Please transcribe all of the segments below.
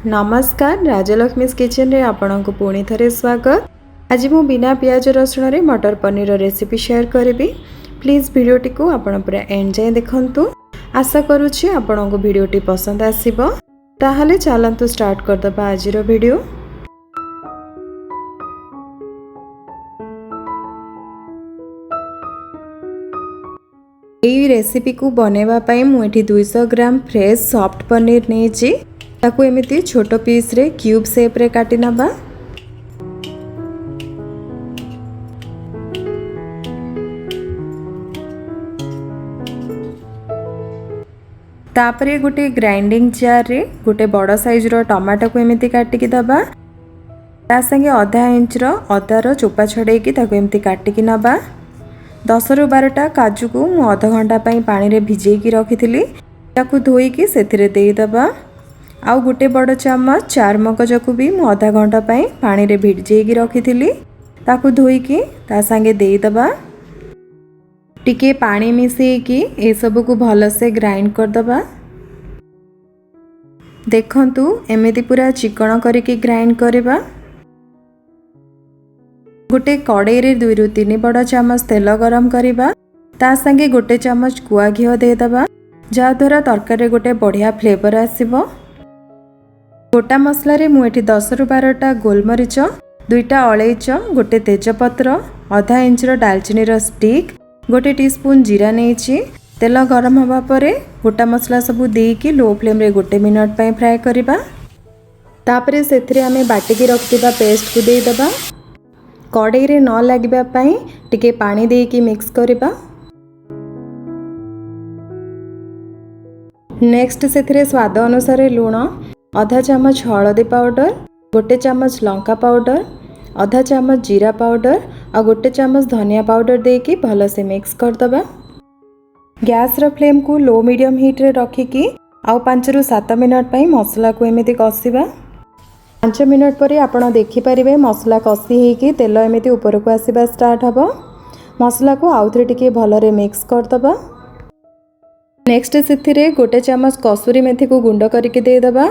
नमस्कार राजलक्ष्मी किचन रे आपनको पुणी थरे स्वागत। आज मु बिना प्याज रसुण रे मटर पनीर रेसिपी शेयर करी। प्लीज वीडियोटी को आपण पूरा एंड जाए देखंतु। आशा करुछि आपनको वीडियोटी पसंद आसीबो। ताहले चलंतु स्टार्ट करदबा आजिरो वीडियो। एई रेसिपी को बनेवा पई मु एठी 200 ग्राम फ्रेश सॉफ्ट पनीर नेछि। ताकू एमिति छोटो पीस रे क्यूब शेप रे काटी नबा। तापरे गोटे ग्राइंडिंग जार रे गोटे बड़ साइज रो टमाटो को एमिति काटिकी दबा। ता संगे आधा इंच रो अदा रो चोपा छडेकी ताकू एमिति काटिकी नबा। 10 रु 12टा काजू को मु आधा घंटा पई पानी रे भिजेकी रखिथिली। ताकू धोईकी सेथिरे देई दबा। आउ गोटे बड़ चम्मच चार मगज को भी मु आधा घंटा पई पानी रे भिजेकी रखिथिली। ताकू धोईकी ता संगे देई दबा। टिके पानी मिसेकी ए सब को भल से ग्राइंड कर दबा। देखंतु एमिति पूरा चिकन करके ग्राइंड करबा। गोटे कड़ाई रे 2 रु 3 बड़ चम्मच तेल गरम करबा। ता संगे गोटे चम्मच गुआ घिओ दे दबा। जा द्वारा तरकारी गोटे बढ़िया फ्लेवर आसीबो। गोटा मसला रे मु एठी 10 रु 12टा गोलमरीच, 2टा अलैच, गोटे तेजपत्र, आधा इंच रो दालचीनी रो स्टिक, गोटे टीस्पून जीरा नेछि। तेल गरम होबा परे गोटा मसला सब देकी लो फ्लेम रे गोटे मिनट पय फ्राई करबा। तापरे सेथरे हमें बाटिकी रखिबा पेस्ट को दे दबा। कड़ाई रे न लागिबा पय टिके पानी देकी मिक्स करबा। नेक्स्ट सेथरे स्वाद अनुसार लूण, आधा चम्मच हळदी पाउडर, गोटे चम्मच लंका पाउडर, आधा चम्मच जीरा पाउडर और गोटे चम्मच धनिया पाउडर देकी भल से मिक्स कर दबा। गैस रो फ्लेम को लो मीडियम हीट रे रखिकी आउ 5 रु 7 मिनट पई मसला को एमिति कसिबा। 5 मिनट परे आपण देखि परिबे मसला कसी हेकी तेल एमिति ऊपर को आसीबा स्टार्ट हबो। मसला को आउथरे टिके भल रे मिक्स कर दबा। नेक्स्ट सेथिरे गोटे चम्मच कसूरी मेथी को गुंड करके दे दबा।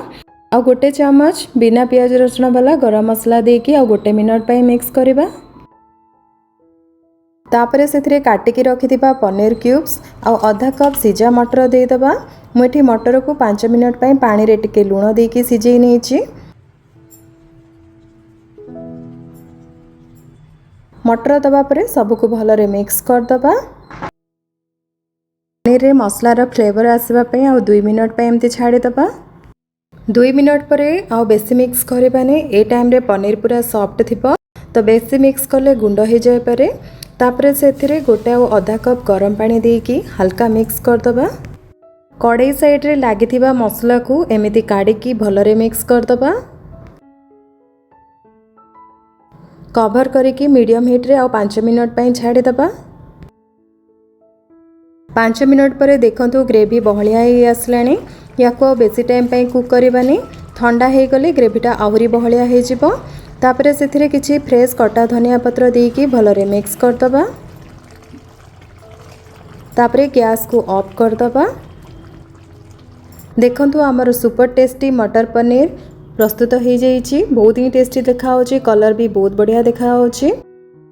आ गोटे चम्मच बिना प्याज रसुण वाला गरम मसला देकी आ गोटे मिनट पई मिक्स करबा। तापरे सेथिरे काटिकी रखिथिबा पनीर क्यूब्स आ आधा कप सिजा मटर दे दबा। मु एठी मटर को 5 मिनट पई पानी रे टिके लूण देकी सिजेई नेछि। मटर दबा परे सब को भल रे मिक्स कर दबा। पनीर रे मसला रो फ्लेवर आसीबा पई आ 2 मिनट पई एमती छाडी दबा। 2 मिनट परे आ बेसी मिक्स करबानी। ए टाइम रे पनीर पूरा सॉफ्ट थिबो तो बेसी मिक्स करले गुंड हो जाय पारे। तापरे सेथिरे गोटे आ आधा कप गरम पानी देकी हल्का मिक्स कर दबा। कड़ाई साइड रे लागिथिबा मसला को एमिति काढिकी भल रे मिक्स कर दबा। कवर करिकी मीडियम हीट रे आ 5 मिनट पई छाडी दबा। 5 मिनट परे देखंतु ग्रेवी बहलिया हे आसलानी। याको बेसी टाइम पई कुक करबानी। ठंडा हे गले ग्रेवीटा आहुरी बहलिया हे जिवो। तापरे सेथिरे किछि फ्रेश कटा धनिया पत्र देकी भल रे मिक्स कर दबा। तापरे गैस को ऑफ कर दबा। देखंतु हमर सुपर टेस्टी मटर पनीर प्रस्तुत हो जाइछि। बहुत ही टेस्टी देखा होछि, कलर भी बहुत बढ़िया देखा होछि।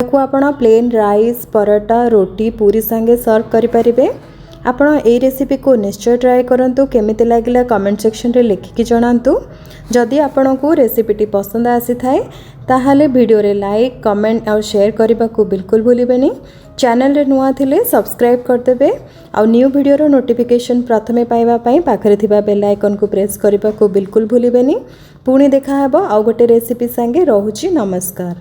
को आपण प्लेन राइस, पराठा, रोटी, पूरी संगे सर्व करि परिबे। आपण ए रेसिपी को निश्चय ट्राई करंतु। केमिति लागिला कमेंट सेक्शन रे लिखिकी जणांतु। जदि आपनको रेसिपीटी पसंद आसी थाए ताहाले वीडियो रे लाइक, कमेंट और शेयर करबा को बिल्कुल भूलिबेनी। चैनल रे नुआ थिले सब्सक्राइब कर देबे और न्यू वीडियो रो नोटिफिकेशन प्रथमे पाइबा पई पाखरे थिबा बेल आइकन को प्रेस करबा को बिल्कुल भूलिबेनी। पुणी देखा हेबो आ गोटे रेसिपी संगे। रहुची नमस्कार।